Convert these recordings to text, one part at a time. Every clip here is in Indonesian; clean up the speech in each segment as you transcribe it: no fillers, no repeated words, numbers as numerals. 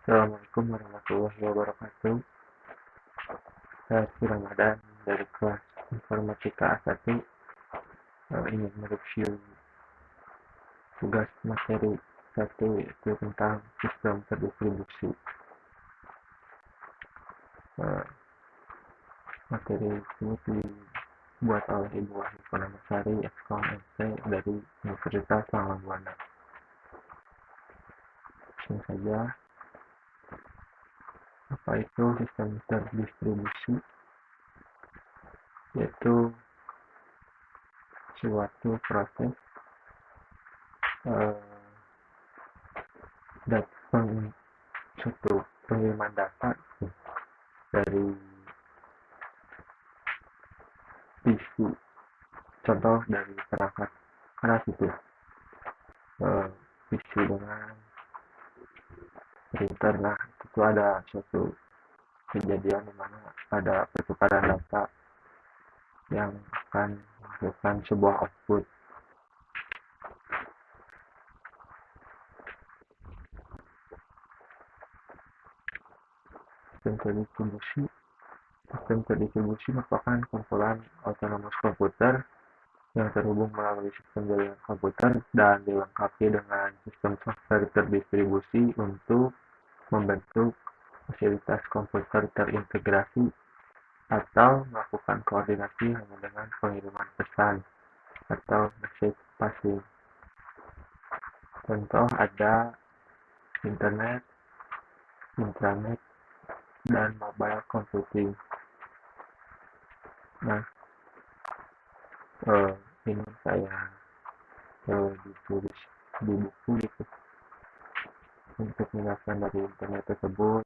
Assalamualaikum warahmatullahi wabarakatuh. Saya Ramadan dari kelas Informatika A1 ingin mereview tugas materi 1 yaitu tentang sistem terdistribusi. Eh, Materi ini dibuat oleh Ibu Wahyu Purnamasari, Ekskom MC dari Universitas Langgang Buana. Langsung saja, apa itu sistem terdistribusi? Yaitu suatu proses suatu pengiriman data dari PC, contoh dari perangkat keras itu PC dengan printer. Nah, itu ada suatu kejadian di mana ada pertukaran data yang akan menghasilkan sebuah output. Sistem terdistribusi merupakan kumpulan otonomous komputer yang terhubung melalui sistem jaringan komputer dan dilengkapi dengan sistem software terdistribusi untuk membentuk fasilitas komputer terintegrasi atau melakukan koordinasi hanya dengan pengiriman pesan atau message passing. Contoh ada internet, intranet, dan mobile computing. Nah, ini saya ditulis di buku gitu. Untuk menjelaskan dari internet tersebut,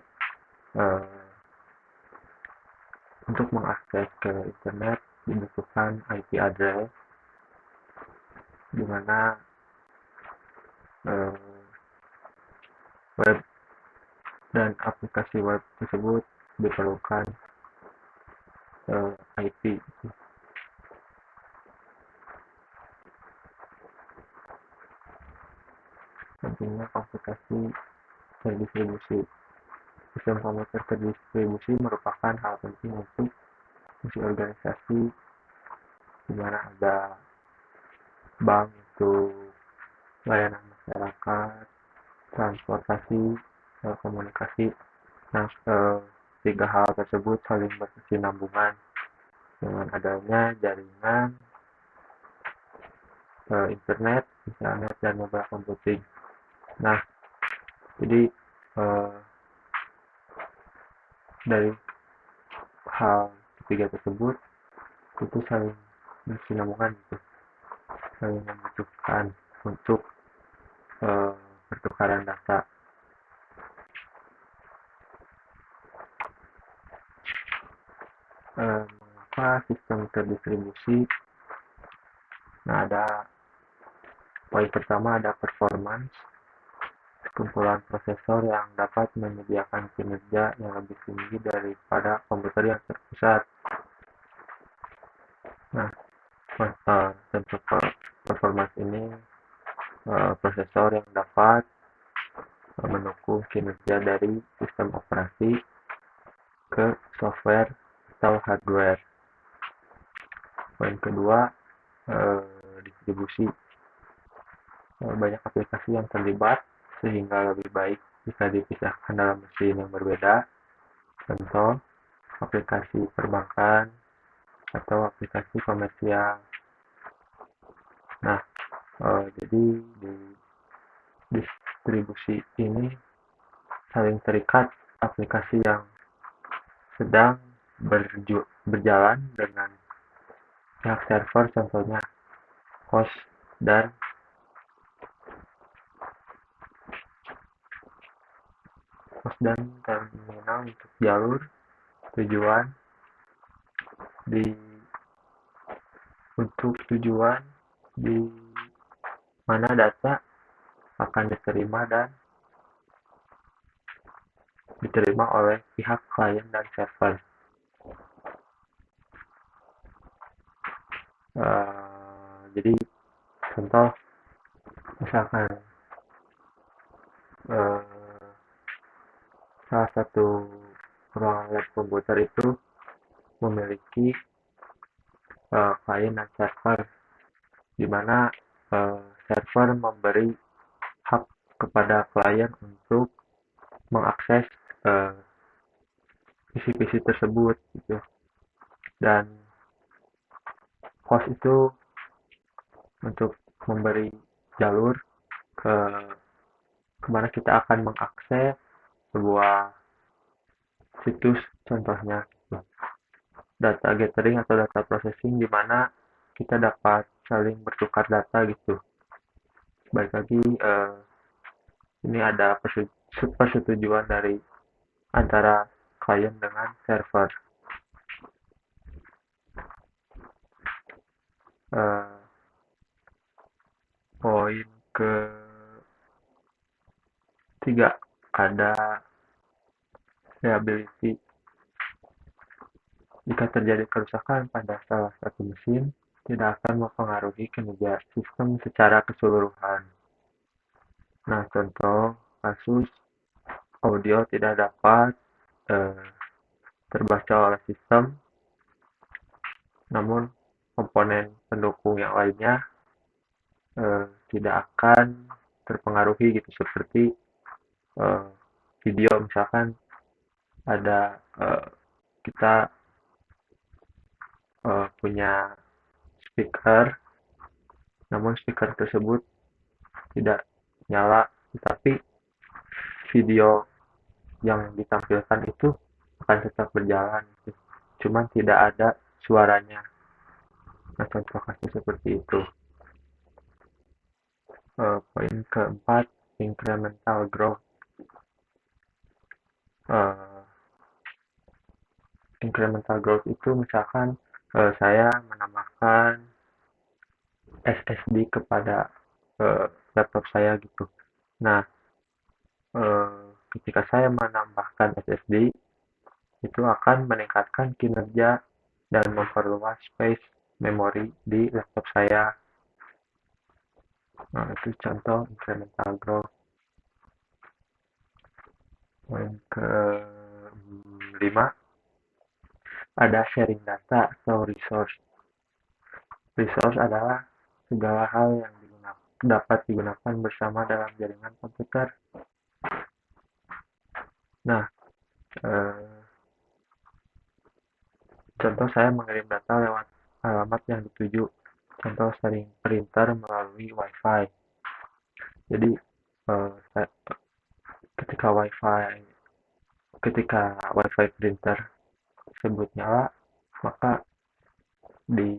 untuk mengakses ke internet dibutuhkan IP address, di mana web dan aplikasi web tersebut diperlukan IP. Pentingnya komputasi terdistribusi. Sistem komputer terdistribusi merupakan hal penting untuk fungsi organisasi, di mana ada bank untuk layanan masyarakat, transportasi, komunikasi. Nah, tiga hal tersebut saling berkesinambungan dengan adanya jaringan internet, dan mobile computing. Nah, jadi dari hal ketiga tersebut itu saling berkesinambungan gitu, saling membutuhkan untuk pertukaran data. Mengapa sistem terdistribusi? Nah, ada poin pertama, ada performance. Kumpulan prosesor yang dapat menyediakan kinerja yang lebih tinggi daripada komputer yang terpusat. Nah, untuk performance ini prosesor yang dapat mendukung kinerja dari sistem operasi ke software atau hardware. Poin kedua, distribusi. Banyak aplikasi yang terlibat sehingga lebih baik jika dipisahkan dalam mesin yang berbeda. Contoh, aplikasi perbankan atau aplikasi komersial. Nah, jadi di distribusi ini saling terikat aplikasi yang sedang berjalan dengan pihak server, contohnya host dan terminal untuk jalur tujuan di mana data akan diterima oleh pihak klien dan server. Jadi contoh misalkan salah satu ruangan lab komputer itu memiliki klien dan server, di mana server memberi hak kepada klien untuk mengakses eh, PC-PC tersebut gitu. Dan host itu untuk memberi jalur ke kemana kita akan mengakses sebuah situs, contohnya data gathering atau data processing, di mana kita dapat saling bertukar data gitu. Baik lagi ini ada persetujuan dari antara klien dengan server. Eh, Poin ketiga, ada reliability. Jika terjadi kerusakan pada salah satu mesin, tidak akan mempengaruhi kinerja sistem secara keseluruhan. Nah, contoh kasus audio tidak dapat eh, terbaca oleh sistem, namun komponen pendukung yang lainnya tidak akan terpengaruhi gitu, seperti eh, video misalkan ada kita punya speaker, namun speaker tersebut tidak nyala, tetapi video yang ditampilkan itu akan tetap berjalan gitu. Cuman tidak ada suaranya. Nah, contoh kasus seperti itu. Poin keempat, incremental growth. Uh, Incremental growth itu misalkan saya menambahkan SSD kepada laptop saya gitu. Nah, ketika saya menambahkan SSD, itu akan meningkatkan kinerja dan memperluas space memori di laptop saya. Nah, itu contoh incremental growth. Poin ke-5, ada sharing data atau resource. Resource adalah segala hal yang dapat digunakan bersama dalam jaringan komputer. Nah, contoh saya mengirim data lewat alamat yang dituju. Contoh sharing printer melalui Wi-Fi. Jadi, ketika Wi-Fi printer tersebut nyala, maka di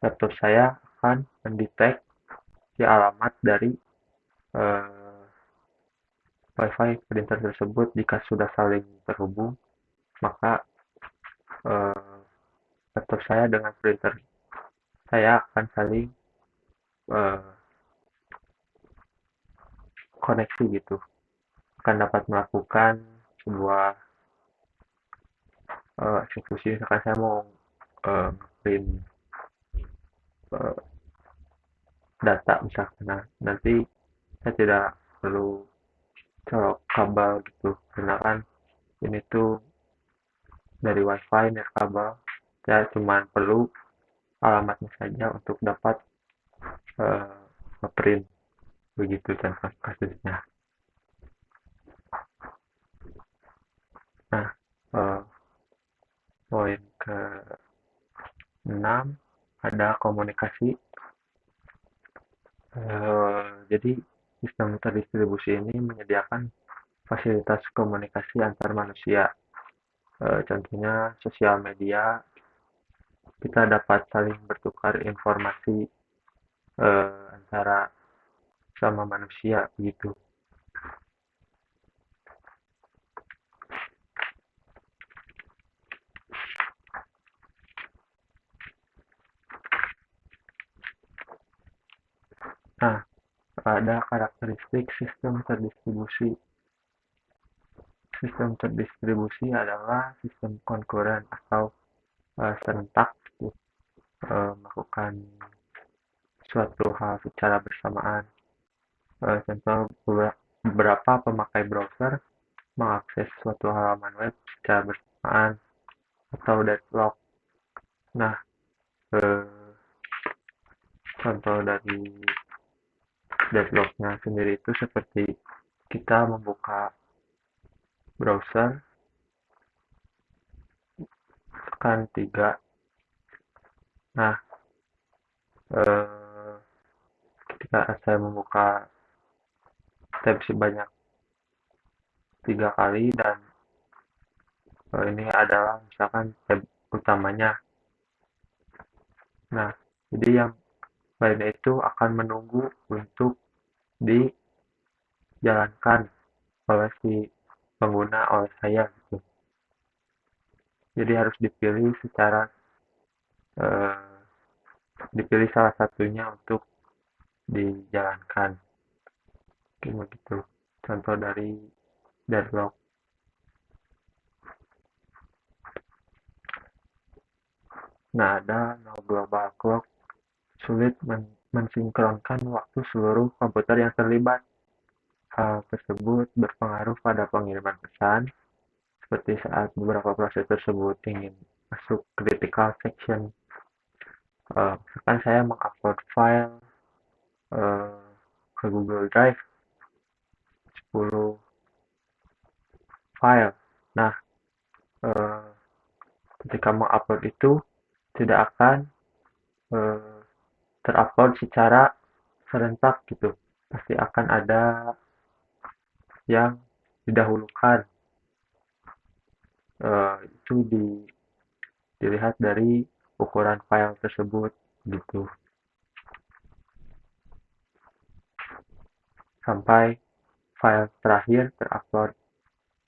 laptop saya akan mendeteksi alamat dari Wi-Fi printer tersebut. Jika sudah saling terhubung, maka laptop saya dengan printer saya akan saling koneksi gitu, akan dapat melakukan sebuah eksekusi. Misalkan saya mau print data misalkan, nah nanti saya tidak perlu colok kabel gitu, karena kan ini tuh dari Wi-Fi kabel, saya cuma perlu alamatnya saja untuk dapat print, begitu contoh kasusnya. Nah, poin ke-6, ada komunikasi. Jadi sistem terdistribusi ini menyediakan fasilitas komunikasi antar manusia. Contohnya sosial media, kita dapat saling bertukar informasi antara sama manusia gitu. Nah, ada karakteristik sistem terdistribusi. Sistem terdistribusi adalah sistem konkuren atau serentak melakukan suatu hal secara bersamaan. Contoh, beberapa pemakai browser mengakses suatu halaman web secara bersamaan atau deadlock. Nah, contoh dari deadlocknya sendiri itu seperti kita membuka browser, tekan 3. Nah, eh, ketika saya membuka tab sebanyak 3 kali dan ini adalah misalkan tab utamanya. Nah, jadi yang lainnya itu akan menunggu untuk dijalankan oleh si pengguna, oleh saya gitu. Jadi harus eh, dipilih salah satunya untuk dijalankan. Kayak begitu. Contoh dari deadlock. Nah, ada no global clock, sulit mensinkronkan waktu seluruh komputer yang terlibat. Hal tersebut berpengaruh pada pengiriman pesan, seperti saat beberapa proses tersebut ingin masuk critical section. Misalkan saya mengupload file eh, ke Google Drive 10 file. Nah, eh, ketika mengupload itu tidak akan eh, terupload secara serentak gitu. Pasti akan ada yang didahulukan. Itu dilihat dari ukuran file tersebut gitu. Sampai file terakhir terupload.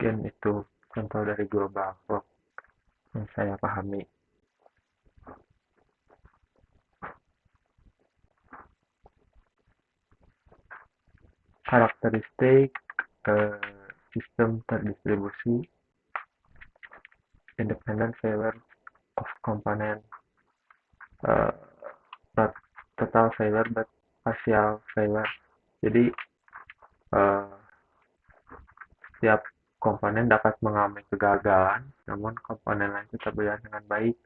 Mungkin itu contoh dari global clock yang saya pahami. Karakteristik sistem terdistribusi, independent failure of component, uh, not total failure but partial failure. Jadi uh, setiap komponen dapat mengalami kegagalan, namun komponen lain tetap berjalan dengan baik.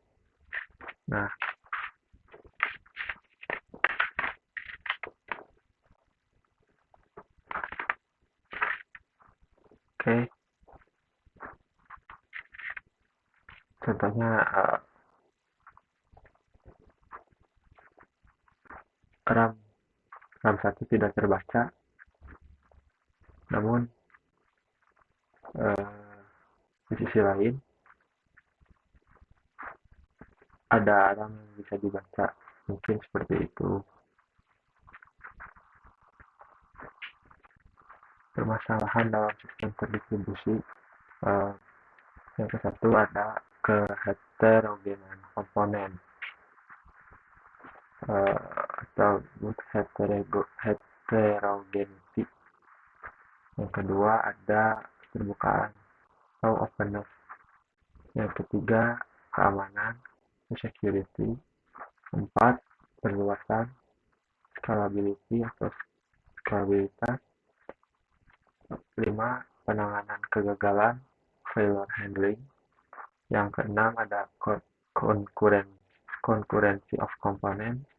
Nah, oke. Contohnya RAM RAM 1 tidak terbaca, namun di sisi lain ada RAM yang bisa dibaca. Mungkin seperti itu. Permasalahan dalam sistem terdistribusi yang ke satu ada keheterogenan komponen atau heterogeneity. Yang kedua ada keterbukaan atau openness. Yang ketiga keamanan, security. 4 perluasan, scalability atau scalabilitas. 5 penanganan kegagalan, failure handling. Yang keenam ada concurrency of components.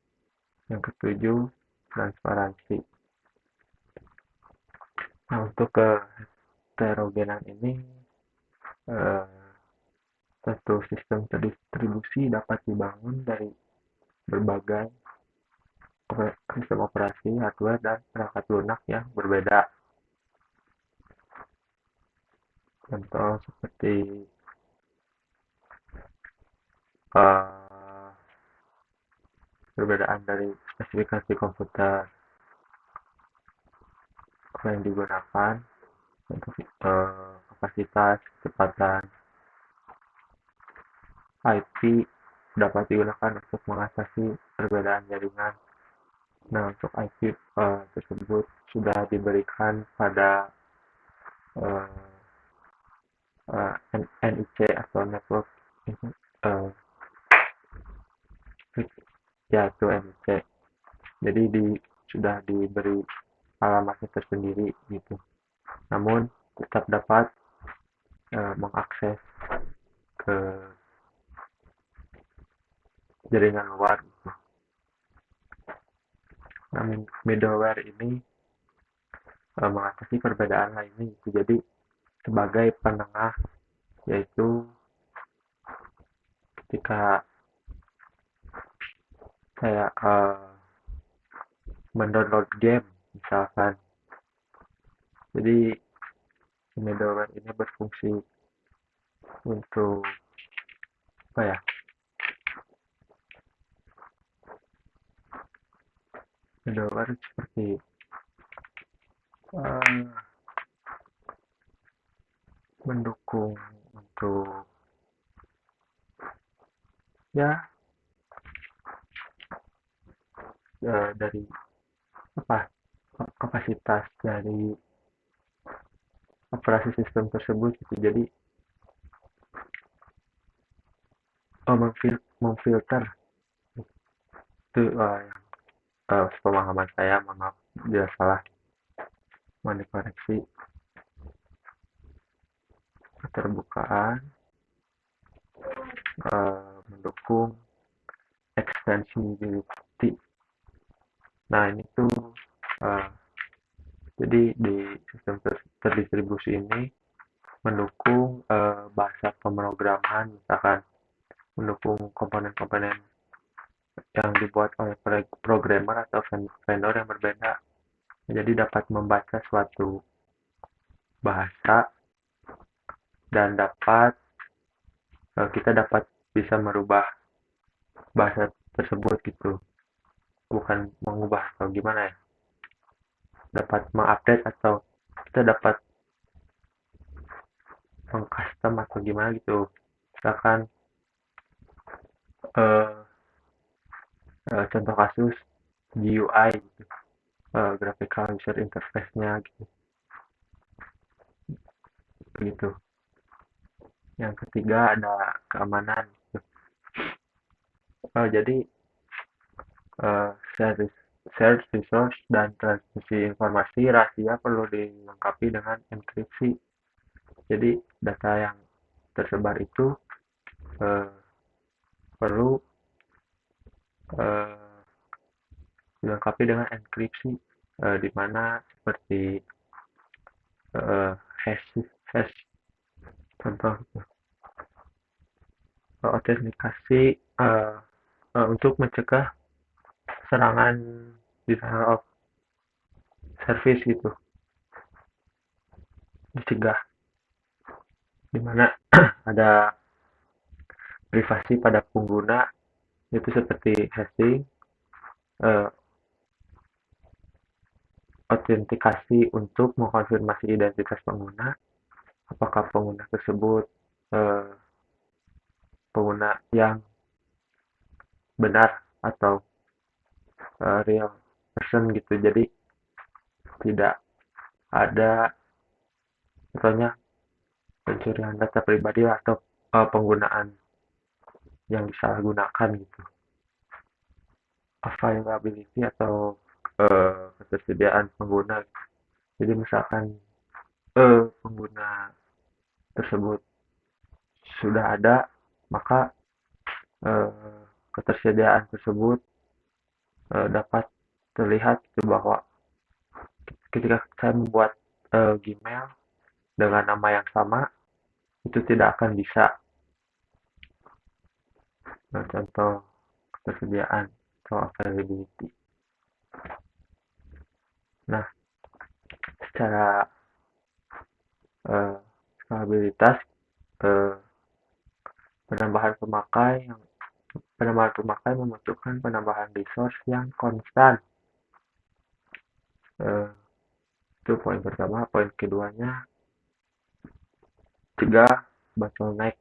Yang ketujuh transparansi. Nah, untuk keheterogenan ini satu sistem terdistribusi dapat dibangun dari berbagai sistem operasi, hardware, dan perangkat lunak yang berbeda. Contoh seperti perbedaan dari spesifikasi komputer yang digunakan untuk kapasitas, kecepatan. IP dapat digunakan untuk mengatasi perbedaan jaringan. Nah, untuk IP tersebut sudah diberikan pada NIC atau network uh, ya itu NIC. Jadi sudah diberi alamatnya tersendiri gitu. Namun tetap dapat mengakses ke jaringan luar gitu. Nah, middleware ini mengatasi perbedaan lainnya gitu. Jadi sebagai penengah, yaitu ketika saya mendownload game misalkan, jadi middleware ini berfungsi untuk apa ya, middleware seperti uh, mendukung untuk ya dari apa, kapasitas dari operasi sistem tersebut gitu. Jadi memfilter itu yang pemahaman saya, mohon maaf dia salah, mohon dikoreksi. Keterbukaan mendukung extensibility. Nah ini tuh uh, jadi di sistem terdistribusi ini mendukung bahasa pemrograman, misalkan mendukung komponen-komponen yang dibuat oleh programmer atau vendor yang berbeda. Jadi dapat membaca suatu bahasa dan kita dapat bisa merubah bahasa tersebut gitu. Bukan mengubah atau gimana ya. Dapat mengupdate atau kita dapat mengcustom atau gimana gitu. Misalkan eh, contoh kasus GUI gitu, graphical user interface-nya gitu. Begitu. Yang ketiga ada keamanan gitu. Jadi uh, share resource dan transmisi informasi rahasia perlu dilengkapi dengan enkripsi. Jadi data yang tersebar itu uh, perlu uh, dilengkapi dengan enkripsi, di mana seperti hash hash contoh gitu. Autentikasi untuk mencegah serangan denial of service gitu, dicegah, di mana ada privasi pada pengguna itu seperti hashing, uh, autentikasi untuk mengkonfirmasi identitas pengguna, apakah pengguna tersebut uh, pengguna yang benar atau real person gitu. Jadi tidak ada contohnya pencurian data pribadi atau penggunaan yang disalahgunakan gitu. Availability atau ketersediaan pengguna. Jadi misalkan pengguna tersebut sudah ada, maka ketersediaan tersebut dapat terlihat itu bahwa ketika saya membuat Gmail dengan nama yang sama, itu tidak akan bisa. Nah, contoh ketersediaan atau availability. Nah, secara skalabilitas, eh, penambahan pemakai membutuhkan penambahan resource yang konstan. Eh, itu poin pertama. Poin keduanya, cegah bottleneck.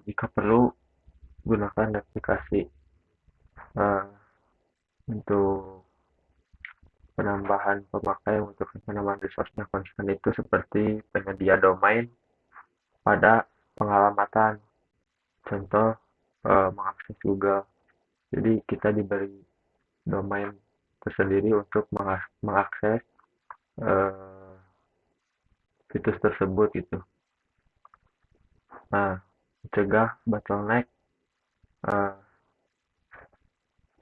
Jika perlu, gunakan aplikasi untuk penambahan pemakai untuk penambahan resource-nya konstan itu seperti penyedia domain pada pengalamatan. Contoh, mengakses Google. Jadi kita diberi domain tersendiri untuk mengakses situs tersebut gitu. Nah, mencegah bottleneck eh,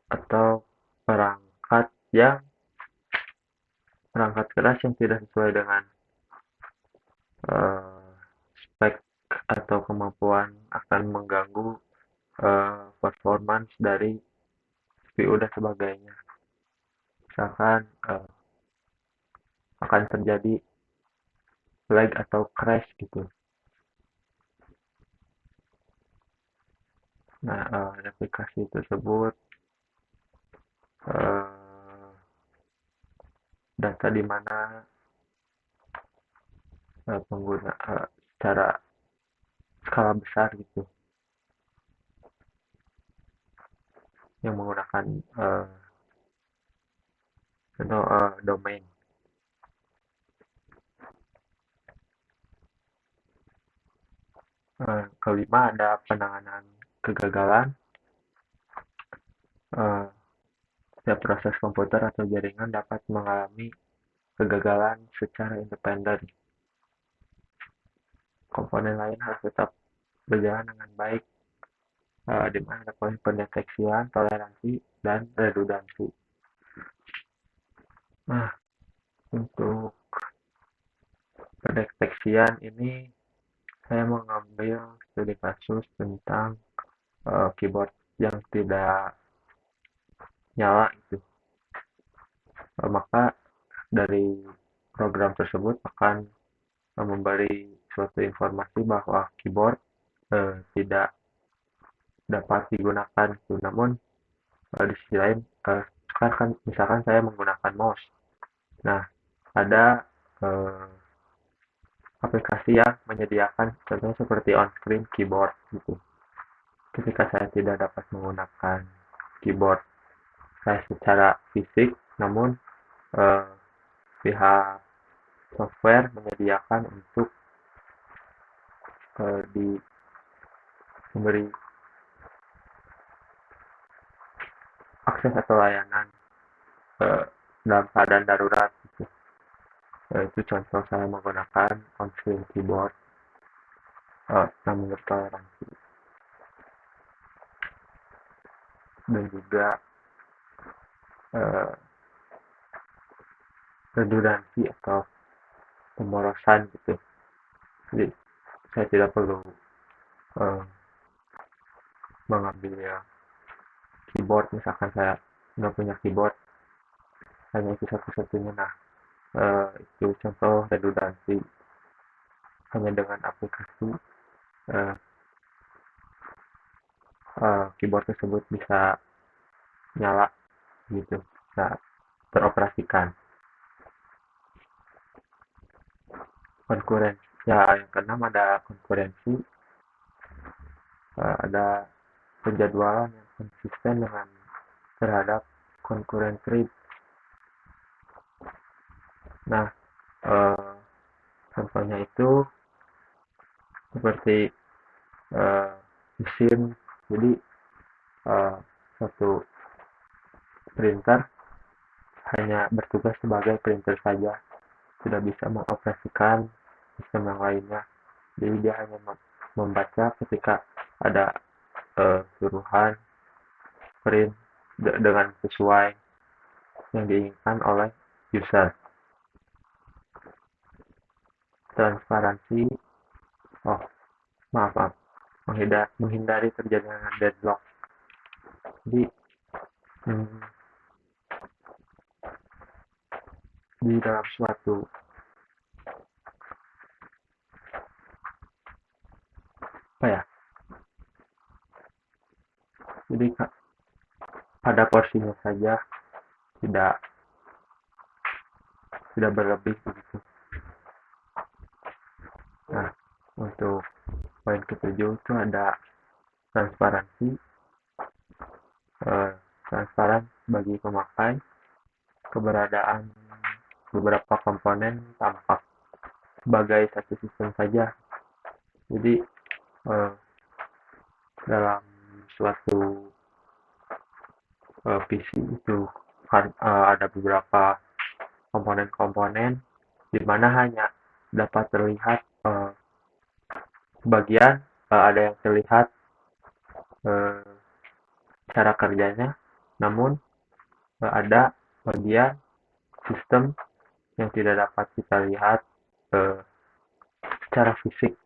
atau perangkat perangkat keras yang tidak sesuai dengan eh, spek atau kemampuan akan mengganggu performance dari CPU dan sebagainya. Misalkan akan terjadi lag atau crash gitu. Nah, aplikasi tersebut eh, data di mana pengguna secara skala besar gitu yang menggunakan domain. Kelima ada penanganan kegagalan. Setiap proses komputer atau jaringan dapat mengalami kegagalan secara independen. Komponen lain harus tetap berjalan dengan baik, di mana ada poin pendeteksian, toleransi, dan redundansi. Nah, untuk pendeteksian ini saya mengambil studi kasus tentang keyboard yang tidak nyala itu. Maka dari program tersebut akan memberi suatu informasi bahwa keyboard tidak dapat digunakan itu. Namun di sisi lain kan misalkan saya menggunakan mouse. Nah, ada eh, aplikasi yang menyediakan contohnya seperti on-screen keyboard gitu. Ketika saya tidak dapat menggunakan keyboard saya secara fisik, namun eh, pihak software menyediakan untuk memberi akses atau layanan dalam keadaan darurat gitu. Itu contoh saya menggunakan on-screen keyboard namun bertoleransi dan juga eh, redundansi atau pemborosan gitu. Jadi saya tidak perlu eh, mengambil keyboard, misalkan saya nggak punya keyboard, hanya itu satu-satunya. Nah, itu contoh redundansi. Hanya dengan aplikasi eh, keyboard tersebut bisa nyala gitu, bisa teroperasikan. Konkurensi ya, yang keenam ada konkurensi. Ada penjadwalan yang konsisten dengan terhadap concurrent read. Nah, eh, contohnya itu seperti eh, mesin. Jadi eh, satu printer hanya bertugas sebagai printer saja, tidak bisa mengoperasikan sistem yang lainnya. Jadi dia hanya membaca ketika ada suruhan print dengan sesuai yang diinginkan oleh user. Transparansi, oh maaf, menghindari terjadinya deadlock. Jadi hmm, di dalam suatu apa ya, jadi pada porsinya saja, tidak tidak berlebih begitu. Nah, untuk poin ketujuh itu ada transparansi. Transparan bagi pemakai, keberadaan beberapa komponen tampak sebagai satu sistem saja. Jadi dalam suatu PC itu kan ada beberapa komponen-komponen di mana hanya dapat terlihat sebagian ada yang terlihat eh, cara kerjanya, namun ada bagian sistem yang tidak dapat kita lihat eh, secara fisik.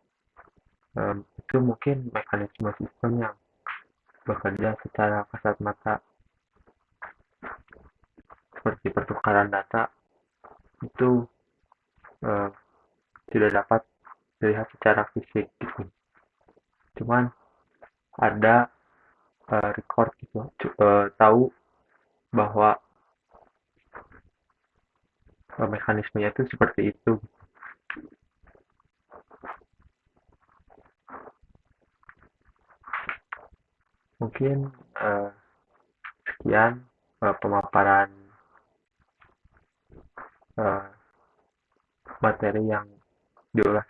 Itu mungkin mekanisme sistem yang bekerja secara kasat mata, seperti pertukaran data itu eh, tidak dapat dilihat secara fisik gitu. Cuman ada record gitu, tahu bahwa mekanismenya itu seperti itu. Mungkin sekian pemaparan materi yang diulas